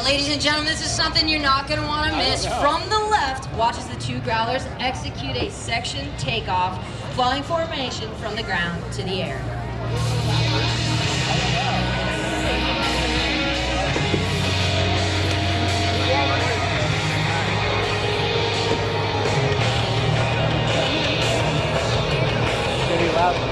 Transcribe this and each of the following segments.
Ladies and gentlemen, this is something you're not going to want to miss. From the left, watch as the two Growlers execute a section takeoff, flying formation from the ground to the air. Pretty loud.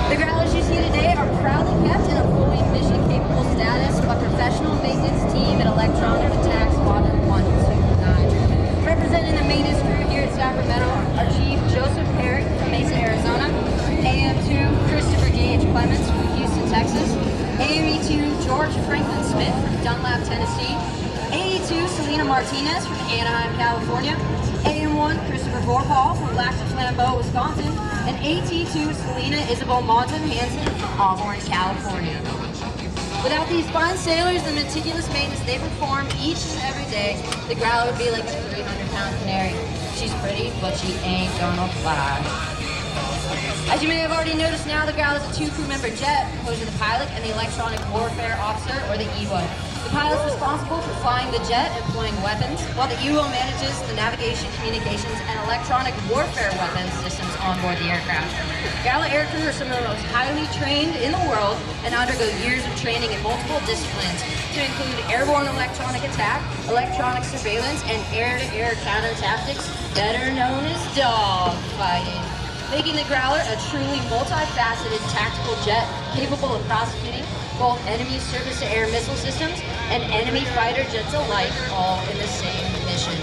The Growlers you see today are proudly kept in a fully mission-capable status by professional maintenance team at Electronic Attack Squadron 129. Representing the maintenance crew here at Sacramento are Chief Joseph Perry from Mesa, Arizona, AM2 Christopher Gage Clements from Houston, Texas, AME2 George Franklin Smith from Dunlap, Tennessee, AE2 Selena Martinez from Anaheim, California, AM1 Christopher Vorpal from Lac Flambeau, Wisconsin, and AT2 Selena Isabel Montan Hansen from Auburn, California. Without these fine sailors and meticulous maintenance they perform each and every day, the Growler would be like a 300-pound canary. She's pretty, but she ain't gonna fly. As you may have already noticed now, the Growler is a two-crew-member jet, composed of the pilot and the electronic warfare officer, or the EWO. The pilot is responsible for flying the jet and deploying weapons, while the EWO manages the navigation, communications, and electronic warfare weapons systems on board the aircraft. Growler aircrew are some of the most highly trained in the world and undergo years of training in multiple disciplines to include airborne electronic attack, electronic surveillance, and air-to-air counter tactics, better known as dog fighting, making the Growler a truly multifaceted tactical jet capable of prosecuting both enemy surface-to-air missile systems and enemy fighter jets alike, all in the same mission.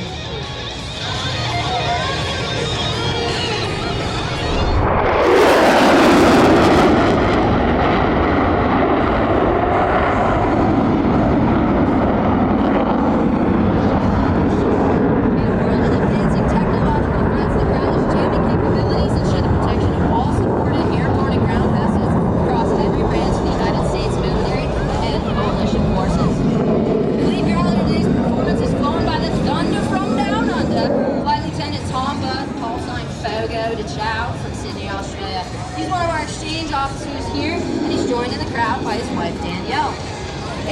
He's one of our exchange officers here, and he's joined in the crowd by his wife, Danielle.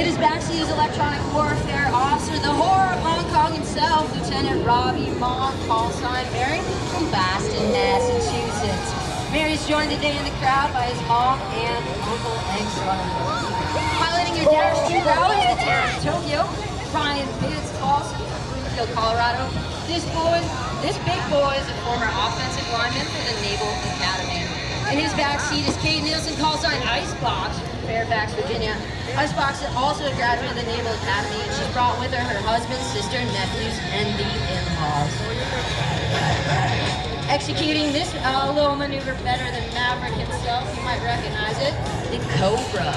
In his backseat is electronic warfare officer, the horror of Hong Kong himself, Lieutenant Robbie Mont, call sign Mary, from Boston, Massachusetts. Mary's joined today in the crowd by his mom and uncle and son. Piloting your Dash 2 Growler is the Dash Tokyo, Ryan Pitts, Boston, Bloomfield, Colorado. This big boy is a former offensive lineman for the Naval Academy. In his back seat is Kate Nielsen, call sign Icebox, from Fairfax, Virginia. Icebox is also a graduate of the Naval Academy, and she's brought with her her husband, sister, nephews, and the in-laws. Executing this little maneuver better than Maverick himself, you might recognize it, the Cobra.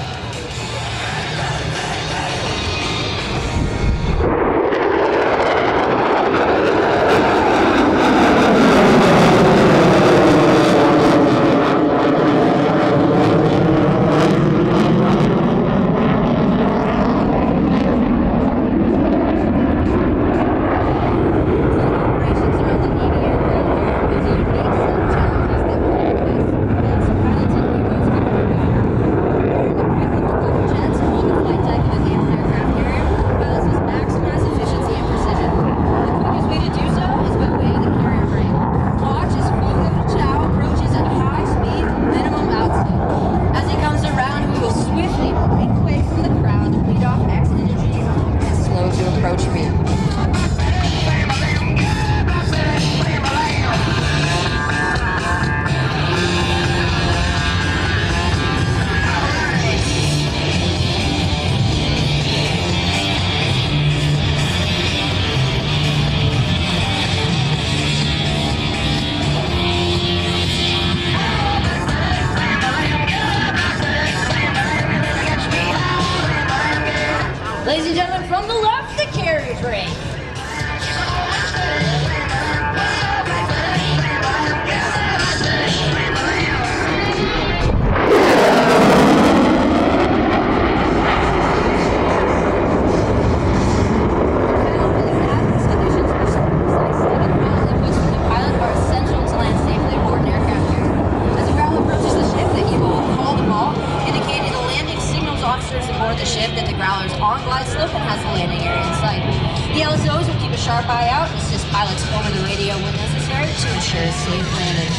dangerously planted.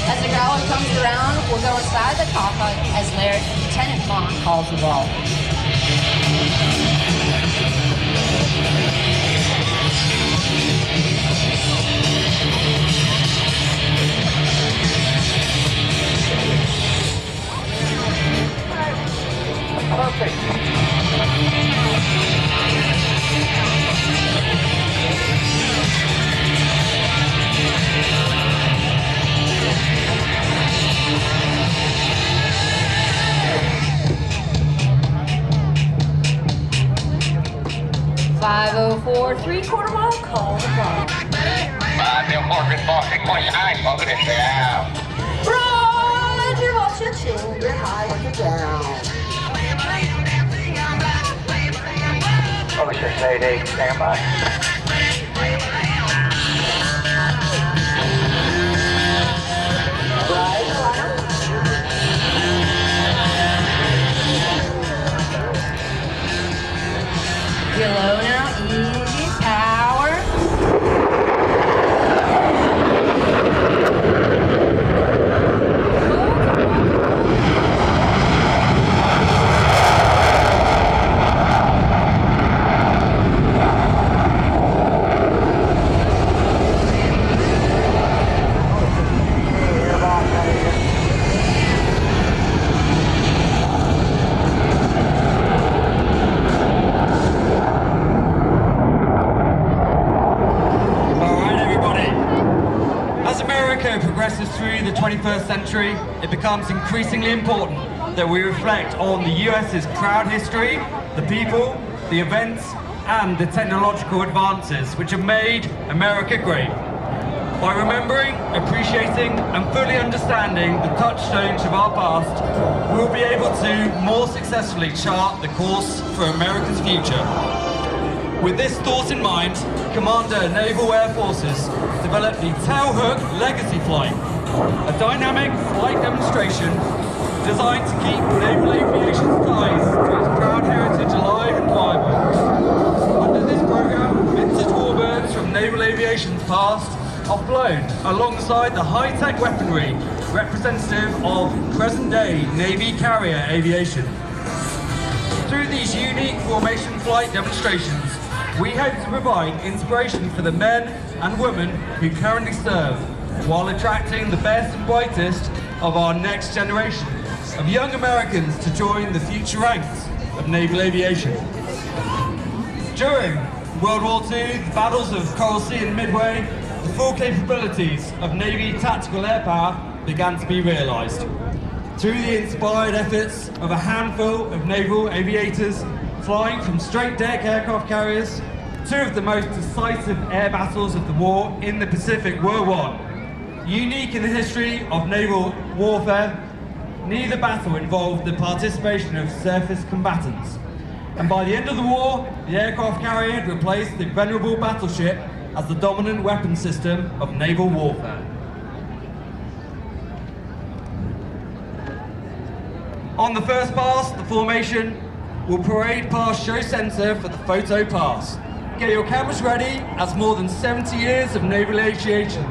As the Growler comes around, we'll go inside the cockpit as Lieutenant Vaughn calls the ball. Perfect. 504, 3/4 mile, call the ball. 504, reinforcing, push high, focus it down. Roger, watch your children, high, watch it down. Focus 688, stand by. Get low now, easy, power. Progresses through the 21st century, it becomes increasingly important that we reflect on the US's proud history, the people, the events, and the technological advances which have made America great. By remembering, appreciating, and fully understanding the touchstones of our past, we'll be able to more successfully chart the course for America's future. With this thought in mind, Commander Naval Air Forces developed the Tailhook Legacy Flight, a dynamic flight demonstration designed to keep naval aviation's ties to its proud heritage alive and viable. Under this program, vintage warbirds from naval aviation's past are flown alongside the high-tech weaponry representative of present-day Navy carrier aviation. Through these unique formation flight demonstrations, we hope to provide inspiration for the men and women who currently serve, while attracting the best and brightest of our next generation of young Americans to join the future ranks of naval aviation. During World War II, the battles of Coral Sea and Midway, the full capabilities of Navy tactical air power began to be realised. Through the inspired efforts of a handful of naval aviators flying from straight-deck aircraft carriers, two of the most decisive air battles of the war in the Pacific were won. Unique in the history of naval warfare, neither battle involved the participation of surface combatants. And by the end of the war, the aircraft carrier had replaced the venerable battleship as the dominant weapon system of naval warfare. On the first pass, the formation will parade past Show Centre for the photo pass. Get your cameras ready, as more than 70 years of naval aviation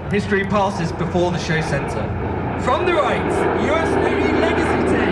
history passes before the Show Centre. From the right, US Navy Legacy Team.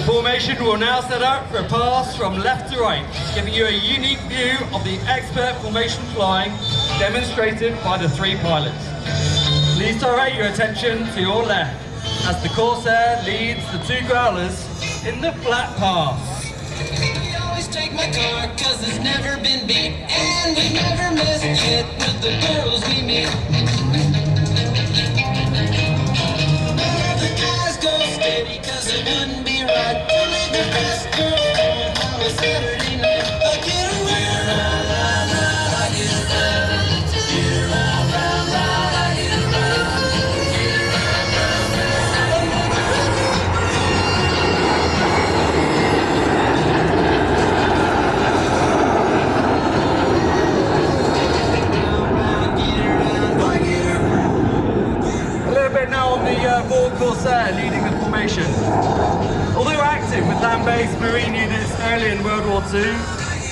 Formation will now set out for a pass from left to right, giving you a unique view of the expert formation flying demonstrated by the 3 pilots. Please direct your attention to your left as the Corsair leads the 2 Growlers in the flat pass. We always take my car cause it's never been beat, and we never miss it with the girls we meet. The guys go steady cause it wouldn't be right to leave the best girl home on a Saturday night. I get around, I get around, get around, I get around. A little bit now on the Ford Corsair leading the formation. Although active with land-based marine units early in World War II,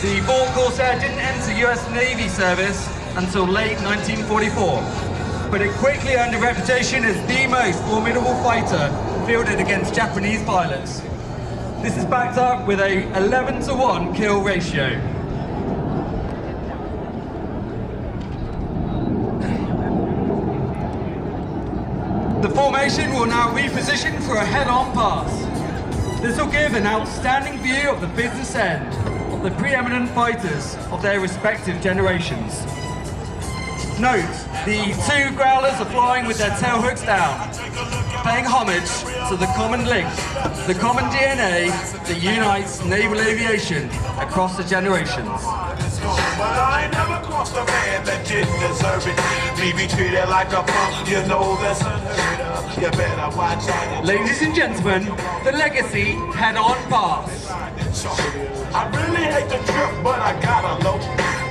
the Ford Corsair didn't enter US Navy service until late 1944. But it quickly earned a reputation as the most formidable fighter fielded against Japanese pilots. This is backed up with a 11-to-1 kill ratio. The formation will now reposition for a head-on pass. This will give an outstanding view of the business end of the preeminent fighters of their respective generations. Note, the 2 Growlers are flying with their tailhooks down, paying homage to the common link, the common DNA that unites naval aviation across the generations. But I ain't never crossed a man that didn't deserve it. Me be treated like a punk, you know that's unheard of. You better watch out. Ladies and gentlemen, the Legacy head-on pass. I really hate the trip, but I gotta low.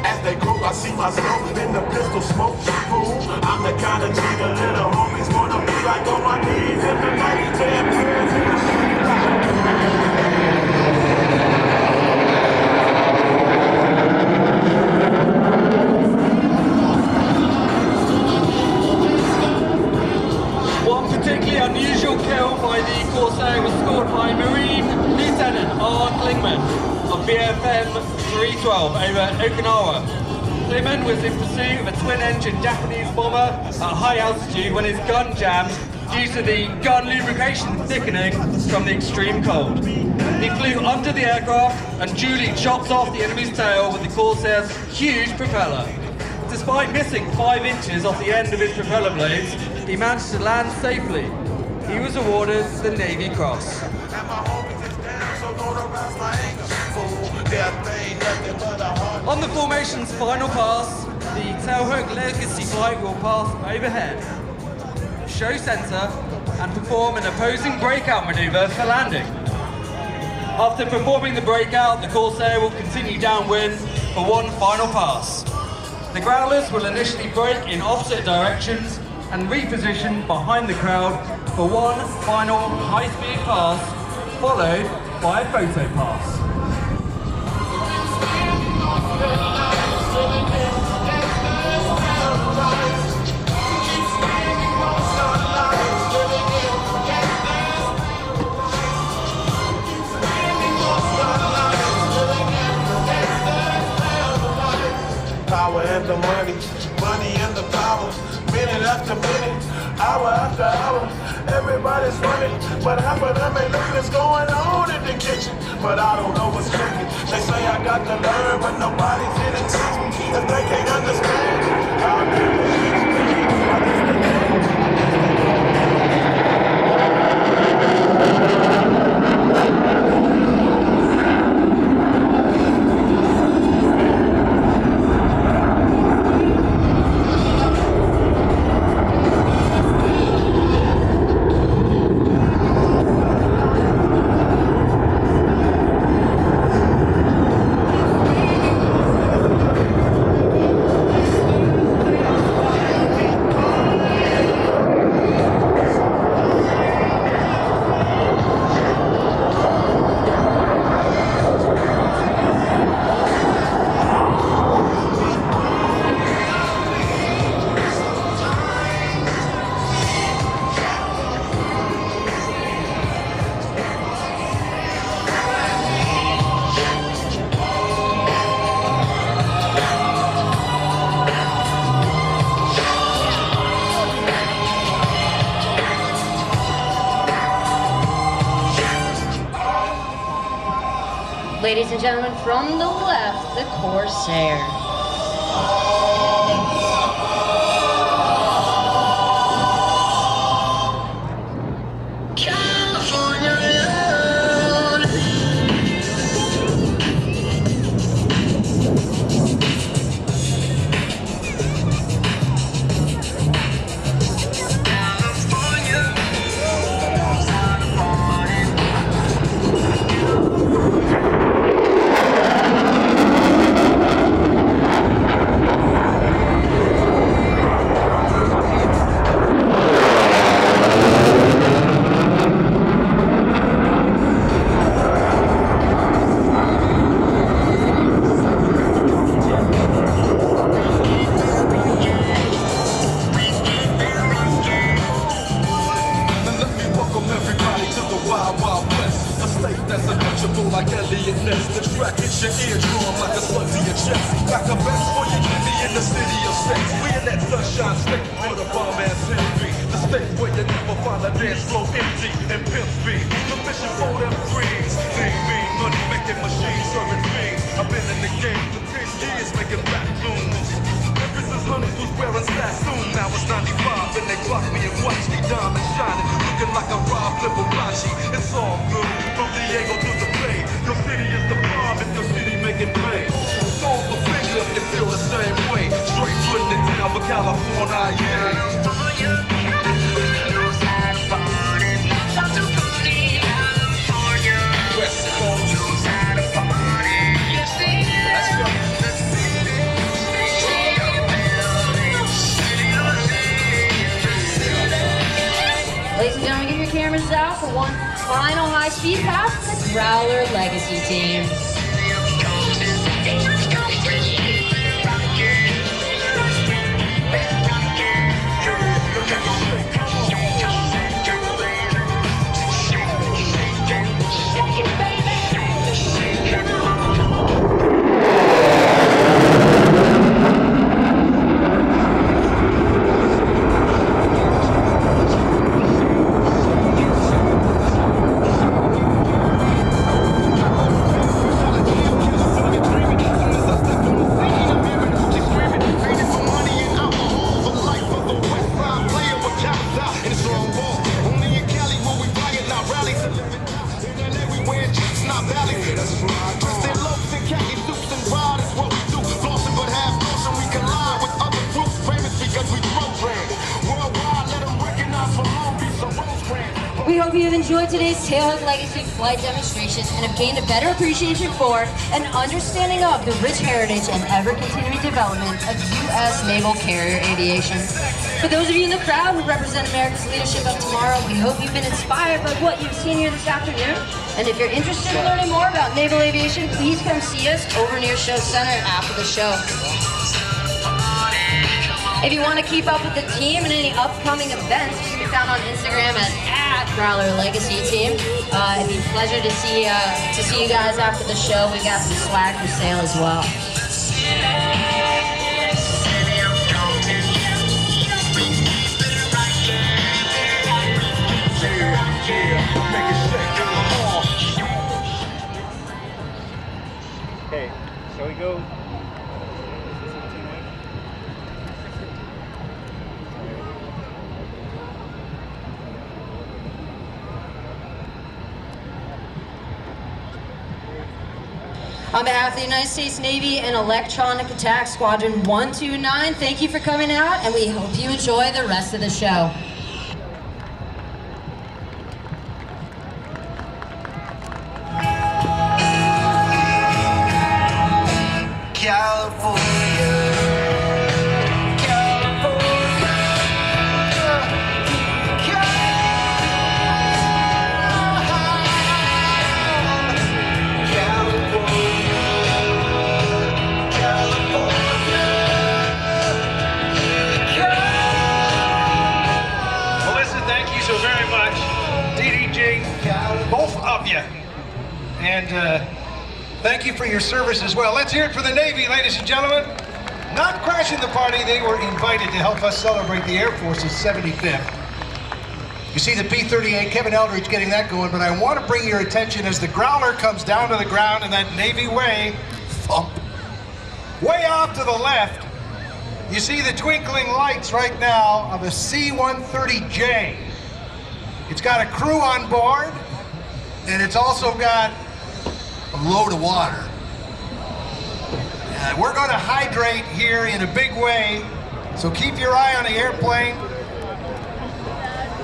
As they go, I see myself in the pistol smoke. Fool, I'm the kind of G the little homies wanna be like on my knees in the night, saying prayers in the street. One particularly unusual kill by the Corsair was scored by Marine Lieutenant R. Klingman of BFM 312 over Okinawa. Klingman was in pursuit of a twin-engine Japanese bomber at high altitude when his gun jammed due to the gun lubrication thickening from the extreme cold. He flew under the aircraft and duly chopped off the enemy's tail with the Corsair's huge propeller. Despite missing 5 inches off the end of his propeller blades, he managed to land safely. He was awarded the Navy Cross. On the formation's final pass, the tailhook Legacy flight will pass overhead, show center, and perform an opposing breakout maneuver for landing. After performing the breakout, the Corsair will continue downwind for one final pass. The Growlers will initially brake in opposite directions and reposition behind the crowd for one final high-speed pass, followed by a photo pass. Power and the money, money and the power. Minute after minute, hour after hour, everybody's running. But half of them ain't looking what's going on in the kitchen. But I don't know what's cooking. They say I got to learn, but nobody's here to teach me. If they can't understand, how can they teach me? I guess they can't. Ladies and gentlemen, from the left, the Corsair. Ladies and gentlemen, get your cameras out for one final high-speed pass with the Growler Legacy Team. We hope you have enjoyed today's Tailhook Legacy flight demonstrations and have gained a better appreciation for and understanding of the rich heritage and ever-continuing development of U.S. naval carrier aviation. For those of you in the crowd who represent America's leadership of tomorrow, we hope you've been inspired by what you've seen here this afternoon. And if you're interested in learning more about naval aviation, please come see us over near Show Center after the show. If you want to keep up with the team and any upcoming events, you can be found on Instagram at Growler Legacy Team. It'd be a pleasure to see you guys after the show. We got some swag for sale as well. Okay, shall we go? On behalf of the United States Navy and Electronic Attack Squadron 129, thank you for coming out, and we hope you enjoy the rest of the show. And thank you for your service as well. Let's hear it for the Navy, ladies and gentlemen. Not crashing the party, they were invited to help us celebrate the Air Force's 75th You see the P-38, Kevin Eldridge getting that going, but I want to bring your attention as the Growler comes down to the ground in that Navy way, thump. Way off to the left, you see the twinkling lights right now of a C-130J. It's got a crew on board, and it's also got a load of water. We're going to hydrate here in a big way, so keep your eye on the airplane.